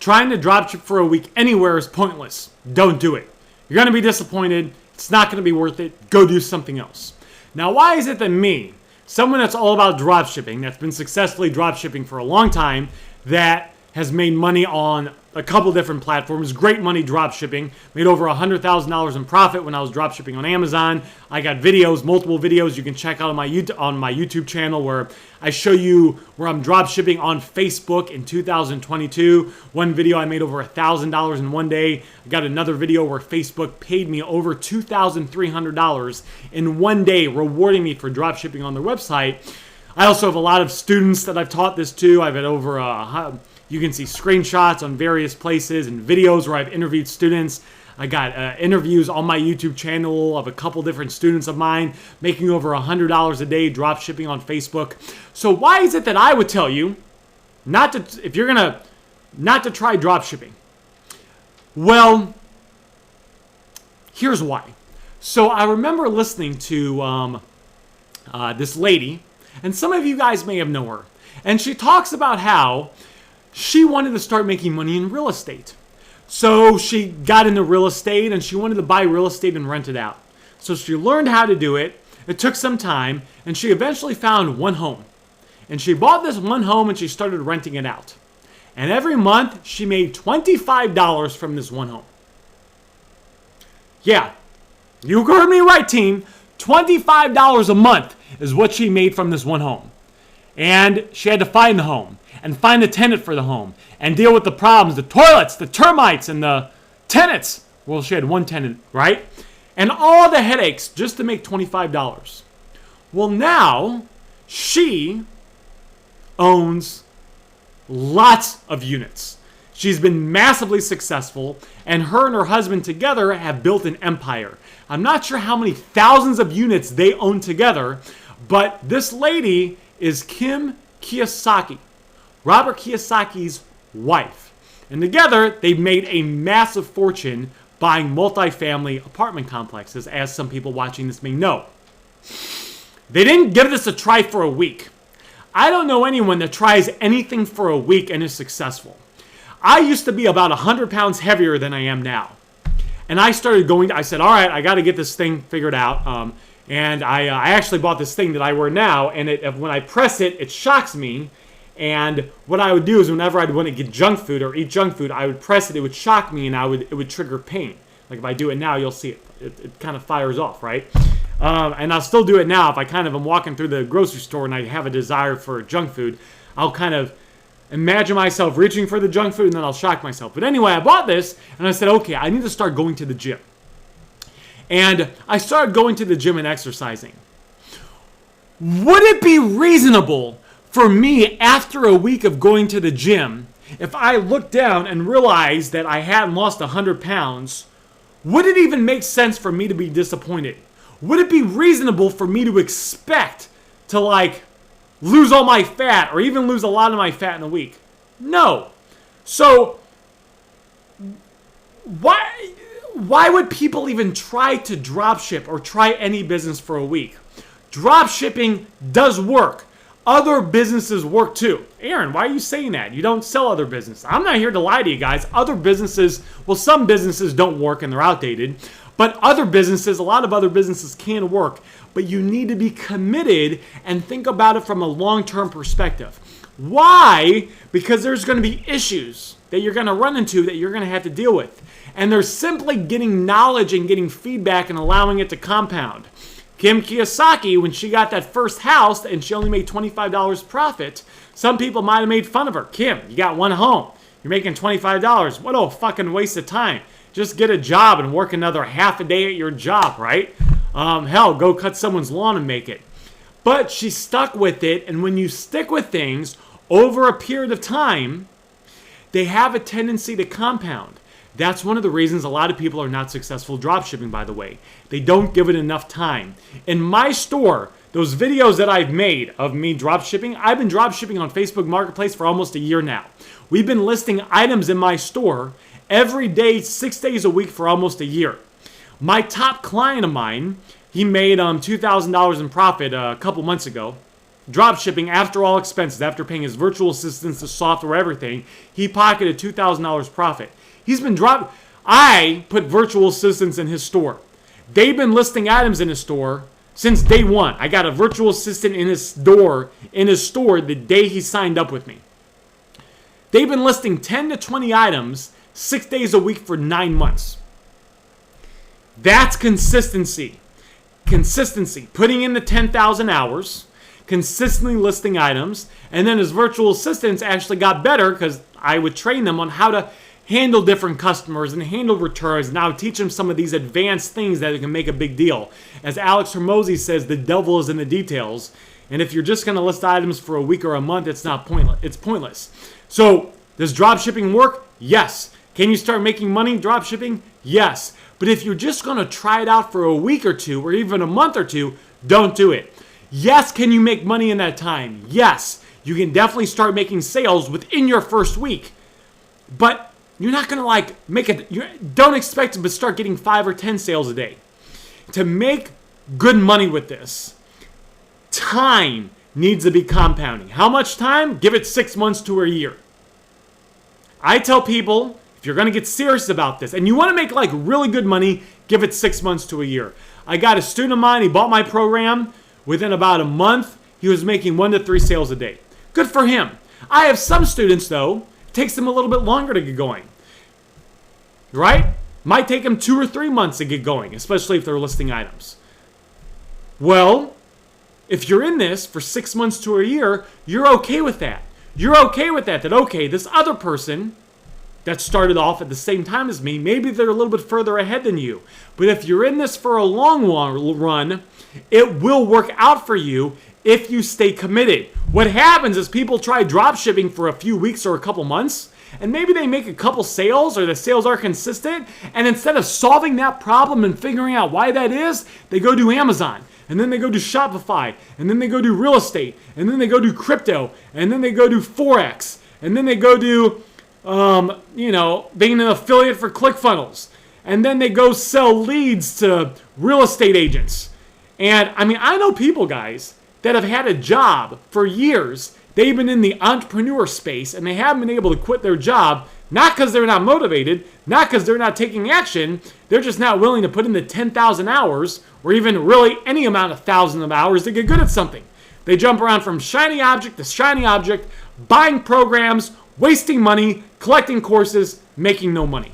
Trying to dropship for a week anywhere is pointless. Don't do it. You're going to be disappointed. It's not going to be worth it. Go do something else. Now, why is it that me, someone that's all about dropshipping, that's been successfully dropshipping for a long time, that has made money on a couple different platforms, great money dropshipping, made over $100,000 in profit when I was dropshipping on Amazon. I got videos, multiple videos you can check out on my YouTube channel where I show you where I'm dropshipping on Facebook in 2022. One video I made over $1,000 in one day. I got another video where Facebook paid me over $2,300 in one day, rewarding me for dropshipping on their website. I also have a lot of students that I've taught this to. I've had over you can see screenshots on various places and videos where I've interviewed students. I got interviews on my YouTube channel of a couple different students of mine making over $100 a day drop shipping on Facebook. So why is it that I would tell you not to, if you're gonna, not to try drop shipping? Well, here's why. So I remember listening to this lady, and some of you guys may have known her, and she talks about how she wanted to start making money in real estate. So she got into real estate and she wanted to buy real estate and rent it out. So she learned how to do it. It took some time and she eventually found one home. And she bought this one home and she started renting it out. And every month she made $25 from this one home. Yeah, you heard me right, team. $25 a month is what she made from this one home. And she had to find the home and find a tenant for the home and deal with the problems, the toilets, the termites, and the tenants. Well, she had one tenant, right? And all the headaches just to make $25. Well, now she owns lots of units. She's been massively successful, and her husband together have built an empire. I'm not sure how many thousands of units they own together, but this lady is Kim Kiyosaki, Robert Kiyosaki's wife. And together, they've made a massive fortune buying multifamily apartment complexes, as some people watching this may know. They didn't give this a try for a week. I don't know anyone that tries anything for a week and is successful. I used to be about 100 pounds heavier than I am now. And I started going, I said, all right, I got to get this thing figured out. And I actually bought this thing that I wear now, and when I press it, it shocks me. And what I would do is whenever I'd want to get junk food or eat junk food, I would press it would shock me, and it would trigger pain. Like if I do it now, you'll see it kind of fires off, right? And I'll still do it now. If I kind of am walking through the grocery store and I have a desire for junk food, I'll kind of imagine myself reaching for the junk food, and then I'll shock myself. But anyway, I bought this, and I said, okay, I need to start going to the gym. And I started going to the gym and exercising. Would it be reasonable for me, after a week of going to the gym, if I looked down and realized that I hadn't lost 100 pounds, would it even make sense for me to be disappointed? Would it be reasonable for me to expect to lose all my fat or even lose a lot of my fat in a week? No. So why would people even try to dropship or try any business for a week? Dropshipping does work. Other businesses work too. Aaron, why are you saying that? You don't sell other businesses. I'm not here to lie to you guys. Other businesses, well, some businesses don't work and they're outdated. But other businesses, a lot of other businesses can work. But you need to be committed and think about it from a long-term perspective. Why? Because there's going to be issues that you're going to run into that you're going to have to deal with. And they're simply getting knowledge and getting feedback and allowing it to compound. Kim Kiyosaki, when she got that first house and she only made $25 profit, some people might have made fun of her. Kim, you got one home. You're making $25. What a fucking waste of time. Just get a job and work another half a day at your job, right? Hell, go cut someone's lawn and make it. But she stuck with it, and when you stick with things over a period of time, they have a tendency to compound. That's one of the reasons a lot of people are not successful dropshipping, by the way. They don't give it enough time. In my store, those videos that I've made of me dropshipping, I've been dropshipping on Facebook Marketplace for almost a year now. We've been listing items in my store every day, 6 days a week for almost a year. My top client of mine, he made $2,000 in profit a couple months ago. drop shipping after all expenses, after paying his virtual assistants, the software, everything, he pocketed $2,000 profit. I put virtual assistants in his store. They've been listing items in his store since day one. I got a virtual assistant in his store the day he signed up with me. They've been listing 10 to 20 items 6 days a week for 9 months. That's consistency. Consistency. Putting in the 10,000 hours, consistently listing items, and then his virtual assistants actually got better because I would train them on how to handle different customers and handle returns, and I would teach them some of these advanced things that can make a big deal. As Alex Hormozy says, the devil is in the details, and if you're just going to list items for a week or a month, it's pointless. So, does drop shipping work? Yes. Can you start making money drop shipping? Yes. But if you're just going to try it out for a week or two, or even a month or two, don't do it. Yes, can you make money in that time? Yes. You can definitely start making sales within your first week. But you're not going to make it, don't expect to start getting 5 or 10 sales a day. To make good money with this, time needs to be compounding. How much time? Give it 6 months to a year. I tell people, if you're going to get serious about this and you want to make really good money, give it 6 months to a year. I got a student of mine, he bought my program. Within about a month, he was making 1 to 3 sales a day. Good for him. I have some students, though, it takes them a little bit longer to get going. Right? Might take them 2 or 3 months to get going, especially if they're listing items. Well, if you're in this for 6 months to a year, you're okay with that. You're okay with that, okay, this other person that started off at the same time as me, maybe they're a little bit further ahead than you. But if you're in this for a long run, it will work out for you if you stay committed. What happens is people try drop shipping for a few weeks or a couple months, and maybe they make a couple sales or the sales are consistent, and instead of solving that problem and figuring out why that is, they go to Amazon. And then they go to Shopify, and then they go to real estate, and then they go to crypto, and then they go to Forex, and then they go to, being an affiliate for ClickFunnels, and then they go sell leads to real estate agents. And I know people, guys, that have had a job for years. They've been in the entrepreneur space, and they haven't been able to quit their job, not because they're not motivated, not because they're not taking action. They're just not willing to put in the 10,000 hours or even really any amount of thousands of hours to get good at something. They jump around from shiny object to shiny object, buying programs, wasting money, collecting courses, making no money.